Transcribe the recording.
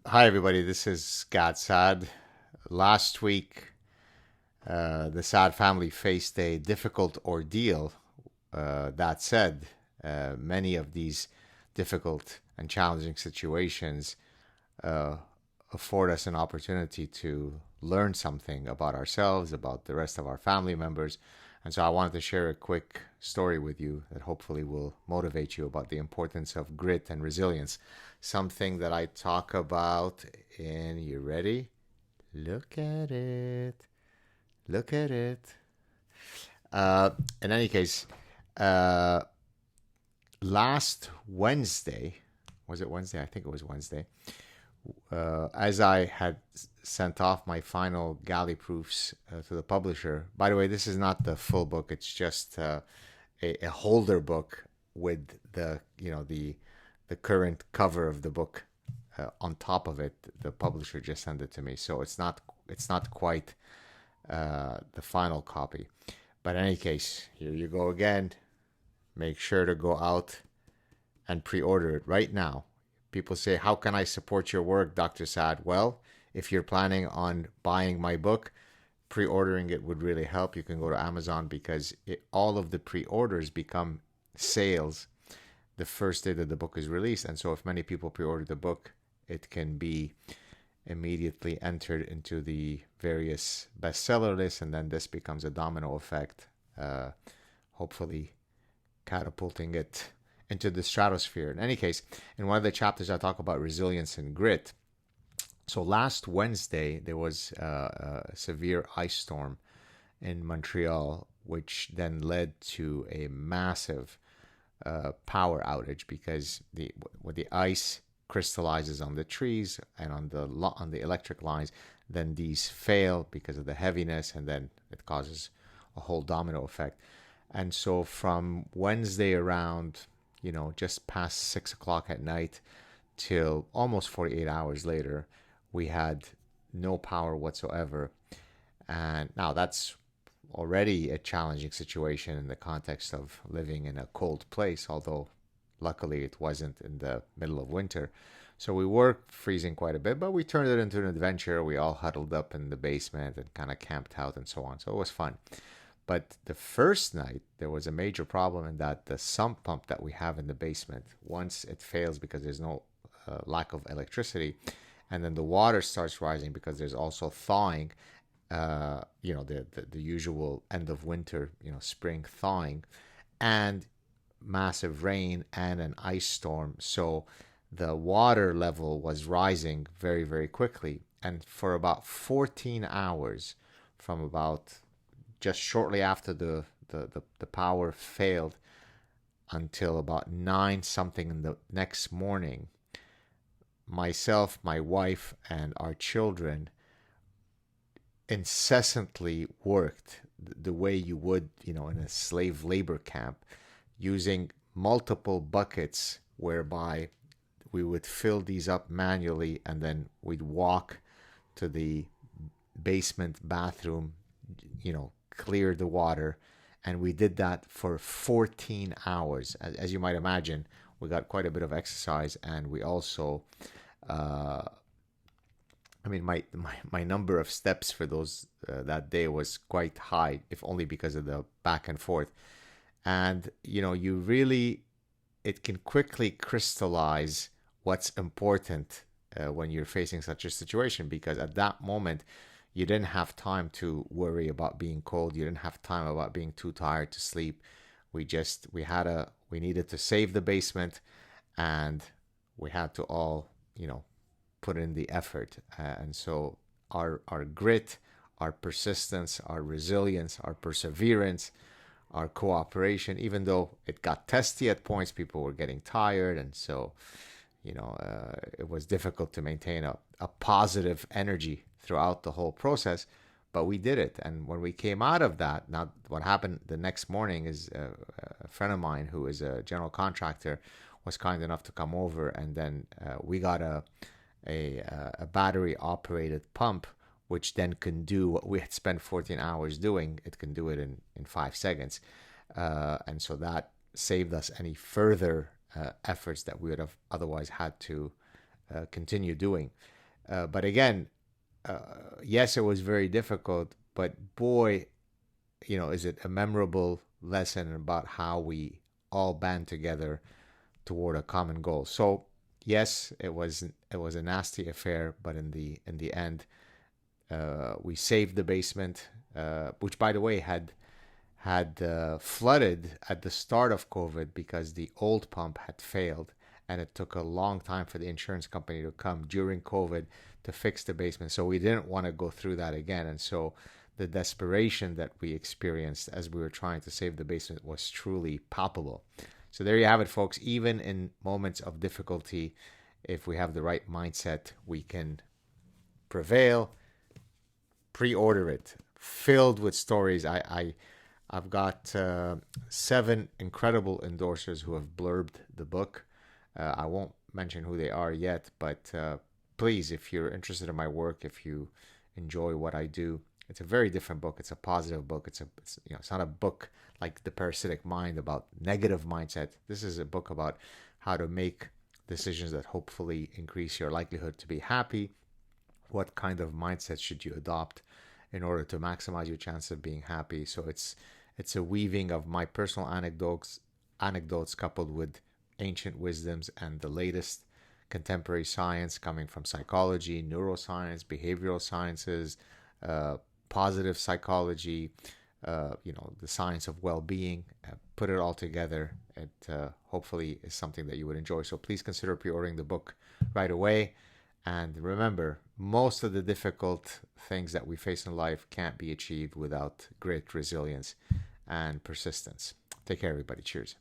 Hi, everybody. This is Saad. Last week, the Saad family faced a difficult ordeal. That said, many of these difficult and challenging situations uh, afford us an opportunity to learn something about ourselves, about the rest of our family members. And so I wanted to share a quick story with you that hopefully will motivate you about the importance of grit and resilience. Something that I talk about in, you ready? Look at it. Look at it. Uh, in any case, uh, last Wednesday, was it Wednesday? I think it was Wednesday. As I had sent off my final galley proofs to the publisher. By the way, this is not the full book; it's just a holder book with the current cover of the book on top of it. The publisher just sent it to me, so it's not quite the final copy. But in any case, here you go again. Make sure to go out and pre-order it right now. People say, "How can I support your work, Dr. Saad?" Well, if you're planning on buying my book, pre-ordering it would really help. You can go to Amazon because all of the pre-orders become sales the first day that the book is released. And so if many people pre-order the book, it can be immediately entered into the various bestseller lists, and then this becomes a domino effect, hopefully catapulting it into the stratosphere. In any case, in one of the chapters, I talk about resilience and grit. So last Wednesday, there was a severe ice storm in Montreal, which then led to a massive power outage because when the ice crystallizes on the trees and on the electric lines, then these fail because of the heaviness, and then it causes a whole domino effect. And so from Wednesday around, just past 6 o'clock at night till almost 48 hours later, we had no power whatsoever. And now that's already a challenging situation in the context of living in a cold place, although luckily it wasn't in the middle of winter. So we were freezing quite a bit, but we turned it into an adventure. We all huddled up in the basement and kind of camped out and so on. So it was fun. But the first night, there was a major problem in that the sump pump that we have in the basement, once it fails because there's no lack of electricity, and then the water starts rising because there's also thawing, the usual end of winter, spring thawing, and massive rain and an ice storm. So the water level was rising very, very quickly. And for about 14 hours, from about just shortly after the power failed until about 9 something in the next morning, myself, my wife, and our children incessantly worked the way you would, in a slave labor camp, using multiple buckets whereby we would fill these up manually, and then we'd walk to the basement bathroom, clear the water. And we did that for 14 hours. As you might imagine, we got quite a bit of exercise, and we also uh, my number of steps for those that day was quite high, if only because of the back and forth. And you really, it can quickly crystallize what's important when you're facing such a situation, because at that moment you didn't have time to worry about being cold. You didn't have time about being too tired to sleep. We needed to save the basement, and we had to all put in the effort. And so our grit, our persistence, our resilience, our perseverance, our cooperation, even though it got testy at points, people were getting tired. And so, it was difficult to maintain a positive energy throughout the whole process. But we did it. And when we came out of that, now what happened the next morning is a friend of mine who is a general contractor was kind enough to come over, and then we got a battery operated pump, which then can do what we had spent 14 hours doing. It can do it in 5 seconds. And so that saved us any further efforts that we would have otherwise had to continue doing. But again, yes, it was very difficult, but boy, is it a memorable lesson about how we all band together toward a common goal. So yes, it was a nasty affair, but in the end, we saved the basement, which by the way had flooded at the start of COVID because the old pump had failed, and it took a long time for the insurance company to come during COVID to fix the basement. So we didn't want to go through that again, and so the desperation that we experienced as we were trying to save the basement was truly palpable. So there you have it, folks. Even in moments of difficulty, if we have the right mindset, we can prevail. Pre-order it, filled with stories. I've got 7 incredible endorsers who have blurbed the book. I won't mention who they are yet, but please, if you're interested in my work, if you enjoy what I do, it's a very different book. It's a positive book. It's not a book like The Parasitic Mind about negative mindset. This is a book about how to make decisions that hopefully increase your likelihood to be happy. What kind of mindset should you adopt in order to maximize your chance of being happy? So it's a weaving of my personal anecdotes coupled with ancient wisdoms and the latest contemporary science coming from psychology, neuroscience, behavioral sciences, positive psychology, the science of well-being. Put it all together. It hopefully is something that you would enjoy. So please consider pre-ordering the book right away. And remember, most of the difficult things that we face in life can't be achieved without grit, resilience, and persistence. Take care, everybody. Cheers.